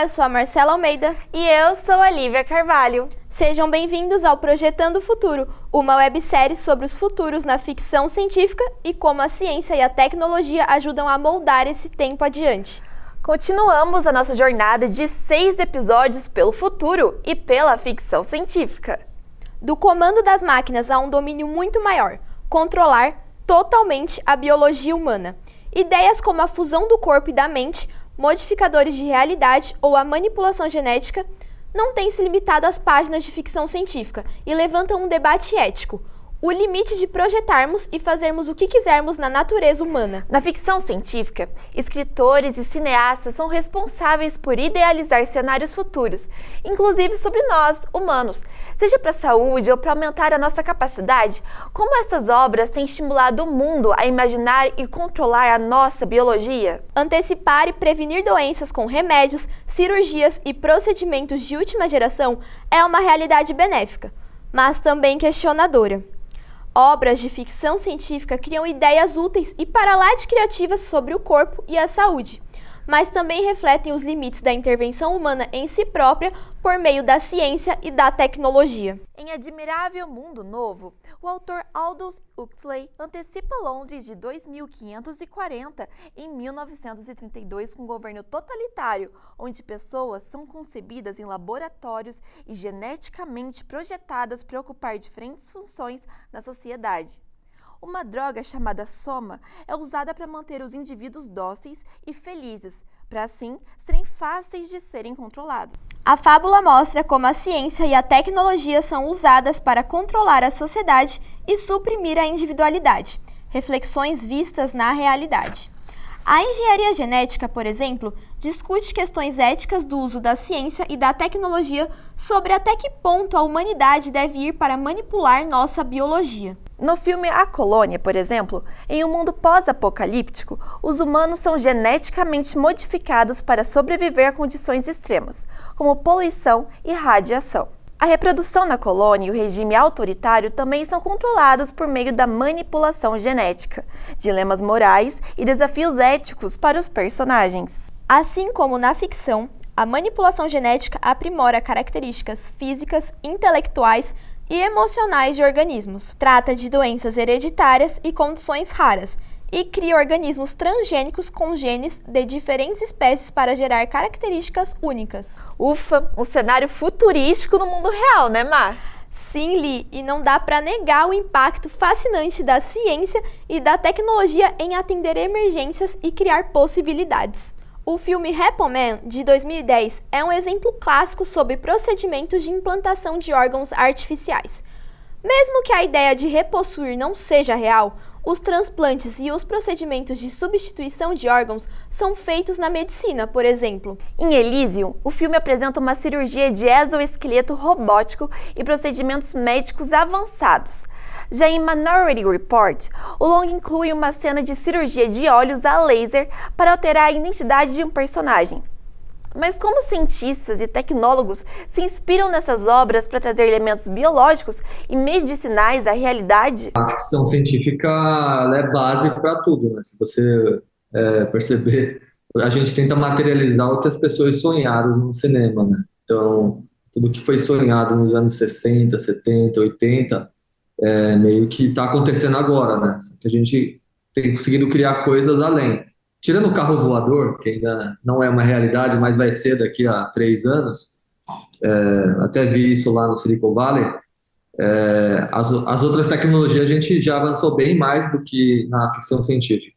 eu sou a Marcela Almeida. E eu sou a Lívia Carvalho. Sejam bem-vindos ao Projetando o Futuro, uma websérie sobre os futuros na ficção científica e como a ciência e a tecnologia ajudam a moldar esse tempo adiante. Continuamos a nossa jornada de 6 episódios pelo futuro e pela ficção científica. Do comando das máquinas a um domínio muito maior, controlar totalmente a biologia humana. Ideias como a fusão do corpo e da mente, modificadores de realidade ou a manipulação genética não têm se limitado às páginas de ficção científica e levantam um debate ético. O limite de projetarmos e fazermos o que quisermos na natureza humana. Na ficção científica, escritores e cineastas são responsáveis por idealizar cenários futuros, inclusive sobre nós, humanos, seja para a saúde ou para aumentar a nossa capacidade. Como essas obras têm estimulado o mundo a imaginar e controlar a nossa biologia? Antecipar e prevenir doenças com remédios, cirurgias e procedimentos de última geração é uma realidade benéfica, mas também questionadora. Obras de ficção científica criam ideias úteis e para lá de criativas sobre o corpo e a saúde, mas também refletem os limites da intervenção humana em si própria por meio da ciência e da tecnologia. Em Admirável Mundo Novo, o autor Aldous Huxley antecipa Londres de 2540 em 1932 com um governo totalitário, onde pessoas são concebidas em laboratórios e geneticamente projetadas para ocupar diferentes funções na sociedade. Uma droga chamada soma é usada para manter os indivíduos dóceis e felizes, para assim serem fáceis de serem controlados. A fábula mostra como a ciência e a tecnologia são usadas para controlar a sociedade e suprimir a individualidade, reflexões vistas na realidade. A engenharia genética, por exemplo, discute questões éticas do uso da ciência e da tecnologia sobre até que ponto a humanidade deve ir para manipular nossa biologia. No filme A Colônia, por exemplo, em um mundo pós-apocalíptico, os humanos são geneticamente modificados para sobreviver a condições extremas, como poluição e radiação. A reprodução na colônia e o regime autoritário também são controlados por meio da manipulação genética, dilemas morais e desafios éticos para os personagens. Assim como na ficção, a manipulação genética aprimora características físicas, intelectuais e emocionais de organismos. Trata de doenças hereditárias e condições raras, e cria organismos transgênicos com genes de diferentes espécies para gerar características únicas. Ufa, um cenário futurístico no mundo real, né, Mar? Sim, Li, e não dá para negar o impacto fascinante da ciência e da tecnologia em atender emergências e criar possibilidades. O filme Repo Man, de 2010, é um exemplo clássico sobre procedimentos de implantação de órgãos artificiais. Mesmo que a ideia de repossuir não seja real, os transplantes e os procedimentos de substituição de órgãos são feitos na medicina, por exemplo. Em Elysium, o filme apresenta uma cirurgia de exoesqueleto robótico e procedimentos médicos avançados. Já em Minority Report, o longa inclui uma cena de cirurgia de olhos a laser para alterar a identidade de um personagem. Mas como cientistas e tecnólogos se inspiram nessas obras para trazer elementos biológicos e medicinais à realidade? A ficção científica ela é base para tudo, né? Se você perceber, a gente tenta materializar o que as pessoas sonharam no cinema, né? Então, tudo que foi sonhado nos anos 60, 70, 80, meio que está acontecendo agora, né? Só que a gente tem conseguido criar coisas além. Tirando o carro voador, que ainda não é uma realidade, mas vai ser daqui a 3 anos, até vi isso lá no Silicon Valley, as outras tecnologias a gente já avançou bem mais do que na ficção científica.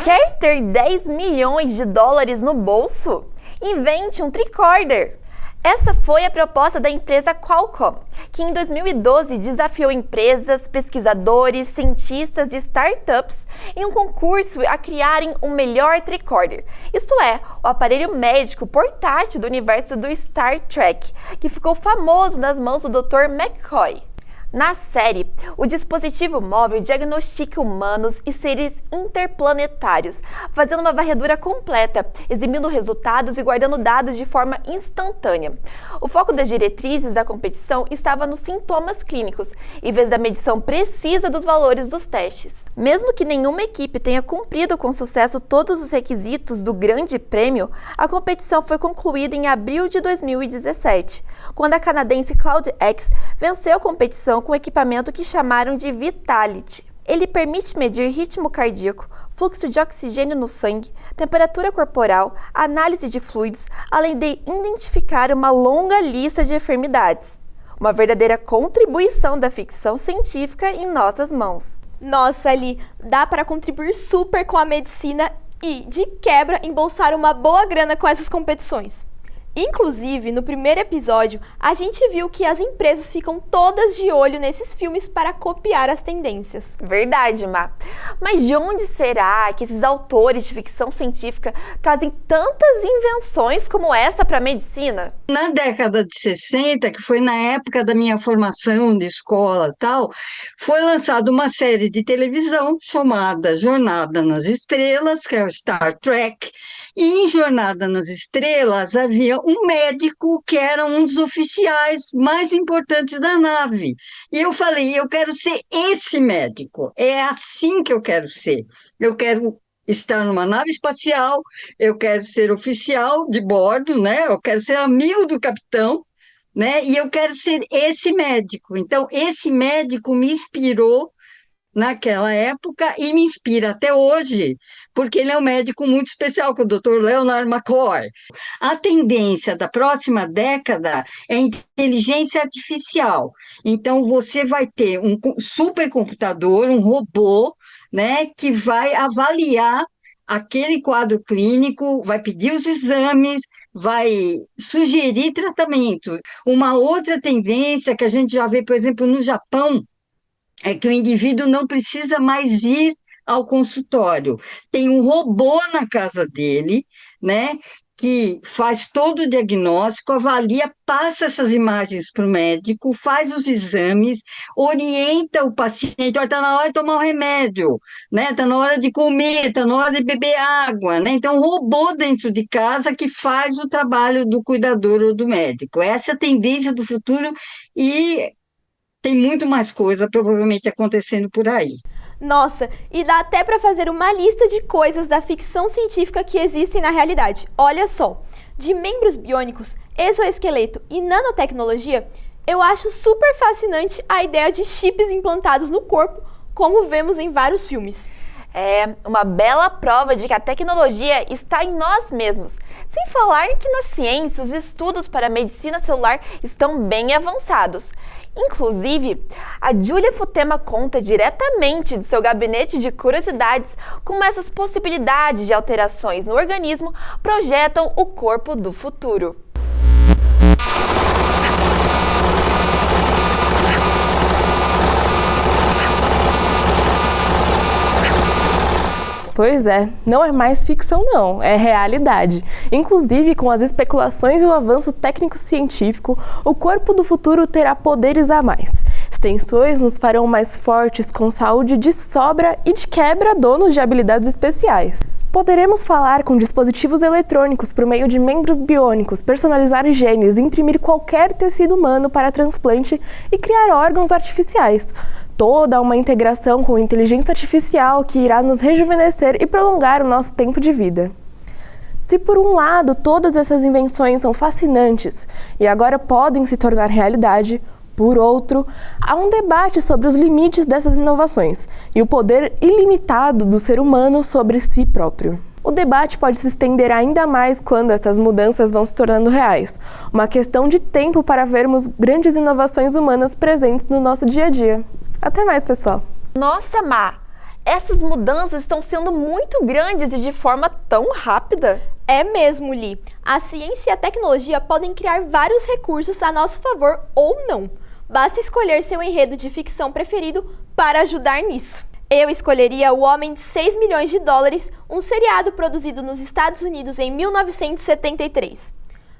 Quer ter 10 milhões de dólares no bolso? Invente um tricorder! Essa foi a proposta da empresa Qualcomm, que em 2012 desafiou empresas, pesquisadores, cientistas e startups em um concurso a criarem o melhor tricorder, isto é, o aparelho médico portátil do universo do Star Trek, que ficou famoso nas mãos do Dr. McCoy. Na série, o dispositivo móvel diagnostica humanos e seres interplanetários, fazendo uma varredura completa, exibindo resultados e guardando dados de forma instantânea. O foco das diretrizes da competição estava nos sintomas clínicos, em vez da medição precisa dos valores dos testes. Mesmo que nenhuma equipe tenha cumprido com sucesso todos os requisitos do Grande Prêmio, a competição foi concluída em abril de 2017, quando a canadense CloudX venceu a competição com um equipamento que chamaram de Vitality. Ele permite medir ritmo cardíaco, fluxo de oxigênio no sangue, temperatura corporal, análise de fluidos, além de identificar uma longa lista de enfermidades. Uma verdadeira contribuição da ficção científica em nossas mãos. Nossa, Ali, dá para contribuir super com a medicina e, de quebra, embolsar uma boa grana com essas competições. Inclusive, no primeiro episódio, a gente viu que as empresas ficam todas de olho nesses filmes para copiar as tendências. Verdade, Má. Mas de onde será que esses autores de ficção científica trazem tantas invenções como essa para a medicina? Na década de 60, que foi na época da minha formação de escola e tal, foi lançada uma série de televisão chamada Jornada nas Estrelas, que é o Star Trek. E em Jornada nas Estrelas havia um médico que era um dos oficiais mais importantes da nave. E eu falei, eu quero ser esse médico, é assim que eu quero ser. Eu quero estar numa nave espacial, eu quero ser oficial de bordo, né? Eu quero ser amigo do capitão, né? E eu quero ser esse médico. Então, esse médico me inspirou naquela época e me inspira até hoje, porque ele é um médico muito especial, que é o Dr. Leonard McCoy. A tendência da próxima década é inteligência artificial. Então, você vai ter um supercomputador, um robô, né, que vai avaliar aquele quadro clínico, vai pedir os exames, vai sugerir tratamentos. Uma outra tendência que a gente já vê, por exemplo, no Japão, é que o indivíduo não precisa mais ir ao consultório. Tem um robô na casa dele, né, que faz todo o diagnóstico, avalia, passa essas imagens para o médico, faz os exames, orienta o paciente, está na hora de tomar o remédio, né, está na hora de comer, está na hora de beber água, né, então um robô dentro de casa que faz o trabalho do cuidador ou do médico. Essa é a tendência do futuro e tem muito mais coisa provavelmente acontecendo por aí. Nossa, e dá até para fazer uma lista de coisas da ficção científica que existem na realidade. Olha só, de membros biônicos, exoesqueleto e nanotecnologia, eu acho super fascinante a ideia de chips implantados no corpo, como vemos em vários filmes. É uma bela prova de que a tecnologia está em nós mesmos. Sem falar que na ciência, os estudos para a medicina celular estão bem avançados. Inclusive, a Júlia Futema conta diretamente de seu gabinete de curiosidades como essas possibilidades de alterações no organismo projetam o corpo do futuro. Pois é, não é mais ficção não, é realidade. Inclusive, com as especulações e o avanço técnico-científico, o corpo do futuro terá poderes a mais. Extensões nos farão mais fortes, com saúde de sobra e de quebra donos de habilidades especiais. Poderemos falar com dispositivos eletrônicos por meio de membros biônicos, personalizar genes, imprimir qualquer tecido humano para transplante e criar órgãos artificiais. Toda uma integração com inteligência artificial que irá nos rejuvenescer e prolongar o nosso tempo de vida. Se por um lado todas essas invenções são fascinantes e agora podem se tornar realidade, por outro, há um debate sobre os limites dessas inovações e o poder ilimitado do ser humano sobre si próprio. O debate pode se estender ainda mais quando essas mudanças vão se tornando reais. Uma questão de tempo para vermos grandes inovações humanas presentes no nosso dia a dia. Até mais, pessoal! Nossa, Má! Essas mudanças estão sendo muito grandes e de forma tão rápida. É mesmo, Li. A ciência e a tecnologia podem criar vários recursos a nosso favor ou não. Basta escolher seu enredo de ficção preferido para ajudar nisso. Eu escolheria O Homem de 6 milhões de dólares, um seriado produzido nos Estados Unidos em 1973.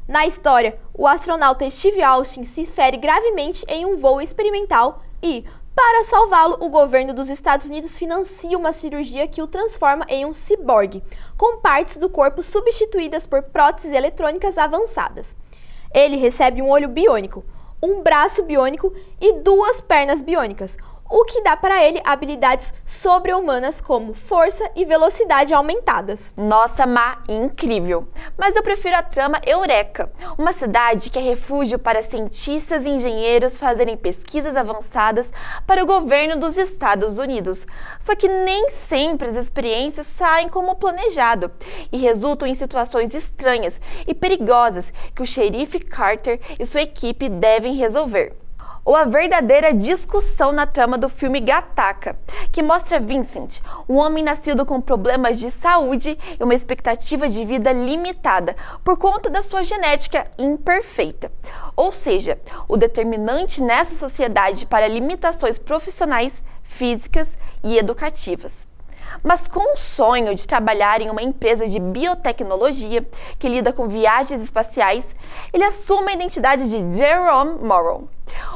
Na história, o astronauta Steve Austin se fere gravemente em um voo experimental E, para salvá-lo, o governo dos Estados Unidos financia uma cirurgia que o transforma em um ciborgue, com partes do corpo substituídas por próteses eletrônicas avançadas. Ele recebe um olho biônico, um braço biônico e 2 pernas biônicas, o que dá para ele habilidades sobre-humanas como força e velocidade aumentadas. Nossa, Má, incrível! Mas eu prefiro a trama Eureka, uma cidade que é refúgio para cientistas e engenheiros fazerem pesquisas avançadas para o governo dos Estados Unidos. Só que nem sempre as experiências saem como planejado e resultam em situações estranhas e perigosas que o xerife Carter e sua equipe devem resolver. Ou a verdadeira discussão na trama do filme Gattaca, que mostra Vincent, um homem nascido com problemas de saúde e uma expectativa de vida limitada por conta da sua genética imperfeita. Ou seja, o determinante nessa sociedade para limitações profissionais, físicas e educativas. Mas com o sonho de trabalhar em uma empresa de biotecnologia que lida com viagens espaciais, ele assume a identidade de Jerome Morrow,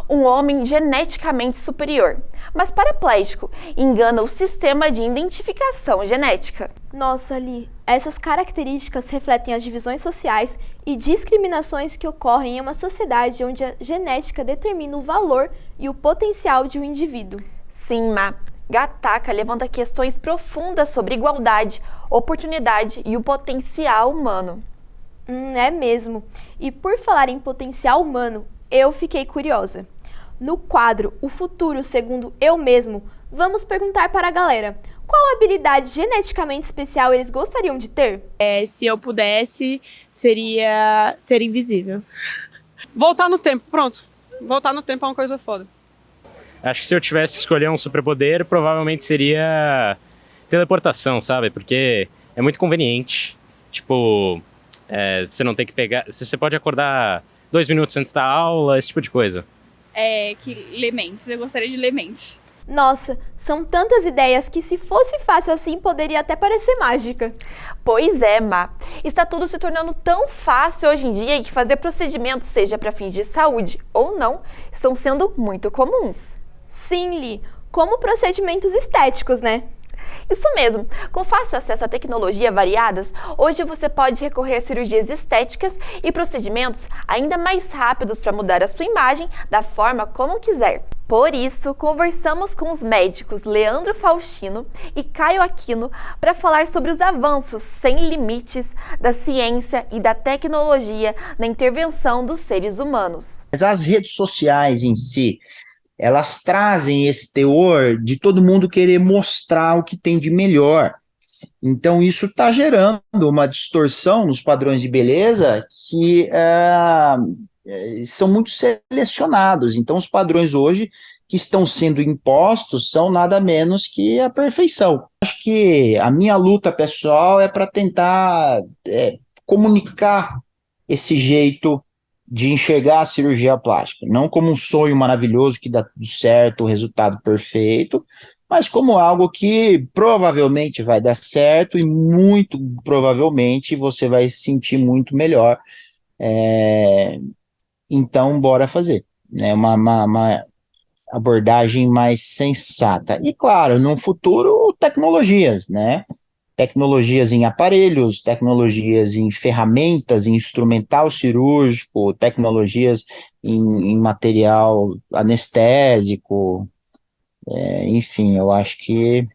um homem geneticamente superior, mas paraplégico, e engana o sistema de identificação genética. Nossa, Li, essas características refletem as divisões sociais e discriminações que ocorrem em uma sociedade onde a genética determina o valor e o potencial de um indivíduo. Sim, Má. Gattaca levanta questões profundas sobre igualdade, oportunidade e o potencial humano. É mesmo. E por falar em potencial humano, eu fiquei curiosa. No quadro O Futuro Segundo Eu Mesmo, vamos perguntar para a galera qual habilidade geneticamente especial eles gostariam de ter? Se eu pudesse, seria ser invisível. Voltar no tempo, pronto. Voltar no tempo é uma coisa foda. Acho que se eu tivesse que escolher um superpoder, provavelmente seria teleportação, sabe? Porque é muito conveniente. Tipo, você não tem que pegar... Você pode acordar 2 minutos antes da aula, esse tipo de coisa. Que ler mentes. Eu gostaria de ler mentes. Nossa, são tantas ideias que se fosse fácil assim, poderia até parecer mágica. Pois é, Má. Está tudo se tornando tão fácil hoje em dia que fazer procedimentos, seja para fins de saúde ou não, estão sendo muito comuns. Sim, Li, como procedimentos estéticos, né? Isso mesmo. Com fácil acesso a tecnologia variadas, hoje você pode recorrer a cirurgias estéticas e procedimentos ainda mais rápidos para mudar a sua imagem da forma como quiser. Por isso, conversamos com os médicos Leandro Faustino e Caio Aquino para falar sobre os avanços sem limites da ciência e da tecnologia na intervenção dos seres humanos. Mas as redes sociais em si, elas trazem esse teor de todo mundo querer mostrar o que tem de melhor. Então, isso está gerando uma distorção nos padrões de beleza que são muito selecionados. Então, os padrões hoje que estão sendo impostos são nada menos que a perfeição. Acho que a minha luta pessoal é para tentar comunicar esse jeito de enxergar a cirurgia plástica, não como um sonho maravilhoso que dá tudo certo, o resultado perfeito, mas como algo que provavelmente vai dar certo e muito provavelmente você vai se sentir muito melhor. Então, bora fazer, né? Uma abordagem mais sensata. E, claro, no futuro, tecnologias, né? Tecnologias em aparelhos, tecnologias em ferramentas, em instrumental cirúrgico, tecnologias em material anestésico, enfim, eu acho que,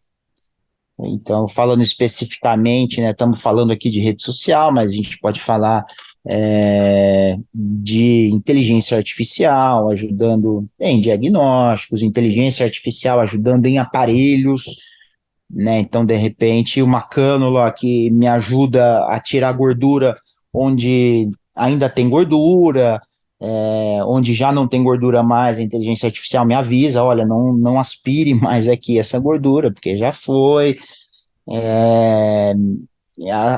então, falando especificamente, né, estamos falando aqui de rede social, mas a gente pode falar de inteligência artificial, ajudando em diagnósticos, inteligência artificial ajudando em aparelhos, né? Então, de repente, uma cânula que me ajuda a tirar gordura onde ainda tem gordura, onde já não tem gordura mais, a inteligência artificial me avisa, olha, não aspire mais aqui essa gordura, porque já foi.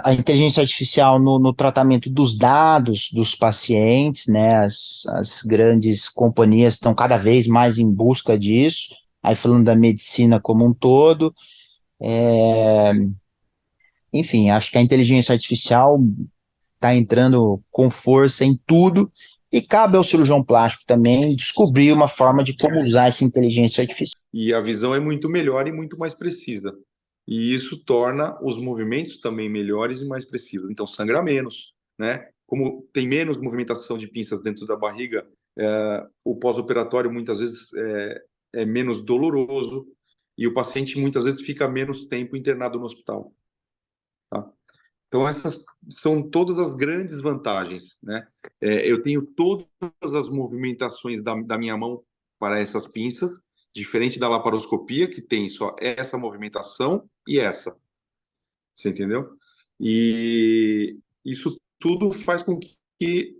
A inteligência artificial no tratamento dos dados dos pacientes, né? As grandes companhias estão cada vez mais em busca disso, aí falando da medicina como um todo. Enfim, acho que a inteligência artificial está entrando com força em tudo E cabe ao cirurgião plástico também descobrir uma forma de como usar essa inteligência artificial. E a visão é muito melhor e muito mais precisa. E isso torna os movimentos também melhores e mais precisos. Então, sangra menos, né? Como tem menos movimentação de pinças dentro da barriga, o pós-operatório muitas vezes é menos doloroso e o paciente muitas vezes fica menos tempo internado no hospital. Tá? Então, essas são todas as grandes vantagens, né? Eu tenho todas as movimentações da minha mão para essas pinças, diferente da laparoscopia, que tem só essa movimentação e essa. Você entendeu? E isso tudo faz com que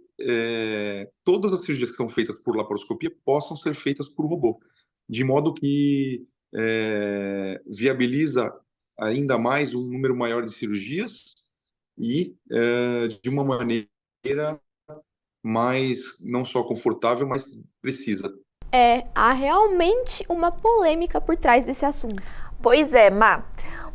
todas as cirurgias que são feitas por laparoscopia possam ser feitas por robô, de modo que viabiliza ainda mais um número maior de cirurgias e de uma maneira mais, não só confortável, mas precisa. Há realmente uma polêmica por trás desse assunto. Pois é, Má.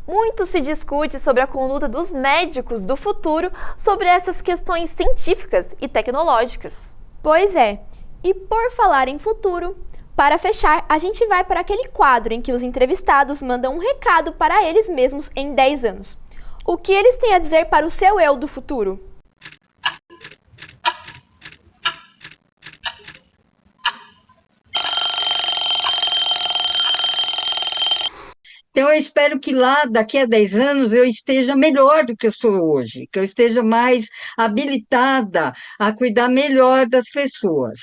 Muito se discute sobre a conduta dos médicos do futuro sobre essas questões científicas e tecnológicas. Pois é. E por falar em futuro, para fechar, a gente vai para aquele quadro em que os entrevistados mandam um recado para eles mesmos em 10 anos. O que eles têm a dizer para o seu eu do futuro? Então, eu espero que lá, daqui a 10 anos, eu esteja melhor do que eu sou hoje, que eu esteja mais habilitada a cuidar melhor das pessoas.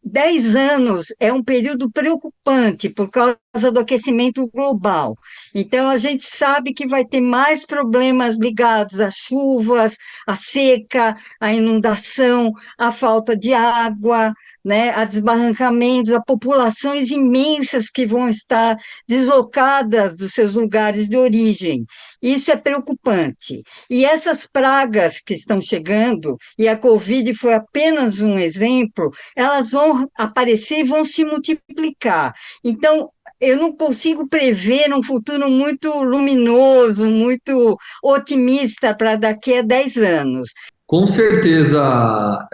10 anos é um período preocupante por causa do aquecimento global. Então, a gente sabe que vai ter mais problemas ligados às chuvas, à seca, à inundação, à falta de água, né, a desbarrancamentos, a populações imensas que vão estar deslocadas dos seus lugares de origem. Isso é preocupante. E essas pragas que estão chegando, e a Covid foi apenas um exemplo, elas vão aparecer e vão se multiplicar. Então, eu não consigo prever um futuro muito luminoso, muito otimista para daqui a 10 anos. Com certeza,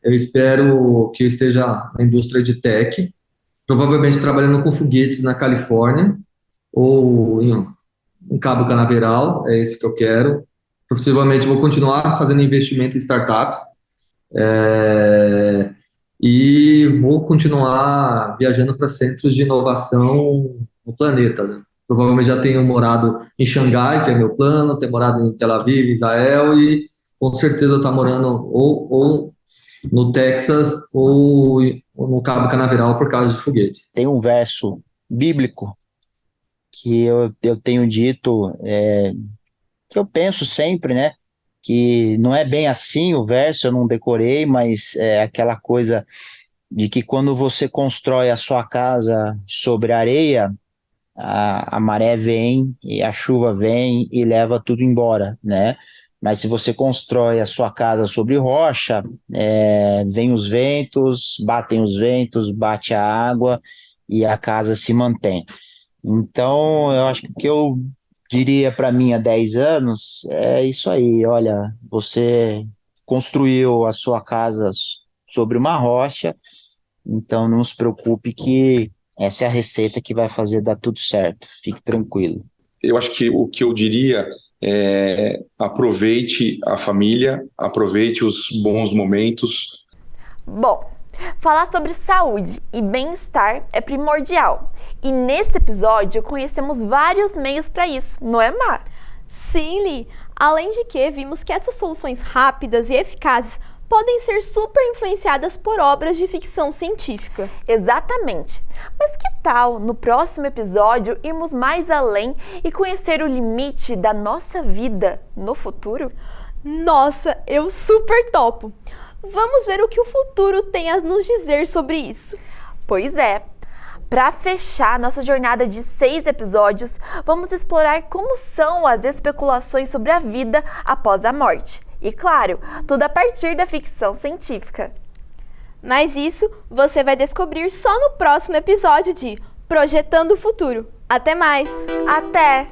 eu espero que eu esteja na indústria de tech, provavelmente trabalhando com foguetes na Califórnia ou em Cabo Canaveral, é esse que eu quero. Possivelmente vou continuar fazendo investimento em startups e vou continuar viajando para centros de inovação no planeta, né? Provavelmente já tenho morado em Xangai, que é meu plano, ter morado em Tel Aviv, Israel e com certeza está morando ou no Texas ou no Cabo Canaveral por causa de foguetes. Tem um verso bíblico que eu tenho dito, que eu penso sempre, né? Que não é bem assim o verso, eu não decorei, mas é aquela coisa de que quando você constrói a sua casa sobre areia, a maré vem e a chuva vem e leva tudo embora, né? Mas se você constrói a sua casa sobre rocha, vem os ventos, bate a água e a casa se mantém. Então, eu acho que o que eu diria para mim há 10 anos é isso aí, olha, você construiu a sua casa sobre uma rocha, então não se preocupe que essa é a receita que vai fazer dar tudo certo, fique tranquilo. Eu acho que o que eu diria aproveite a família, aproveite os bons momentos. Bom, falar sobre saúde e bem-estar é primordial. E nesse episódio conhecemos vários meios para isso, não é, Má? Sim, Li. Além de que vimos que essas soluções rápidas e eficazes podem ser super influenciadas por obras de ficção científica. Exatamente. Mas que tal, no próximo episódio, irmos mais além e conhecer o limite da nossa vida no futuro? Nossa, eu super topo! Vamos ver o que o futuro tem a nos dizer sobre isso. Pois é. Para fechar nossa jornada de 6 episódios, vamos explorar como são as especulações sobre a vida após a morte. E claro, tudo a partir da ficção científica. Mas isso você vai descobrir só no próximo episódio de Projetando o Futuro. Até mais! Até!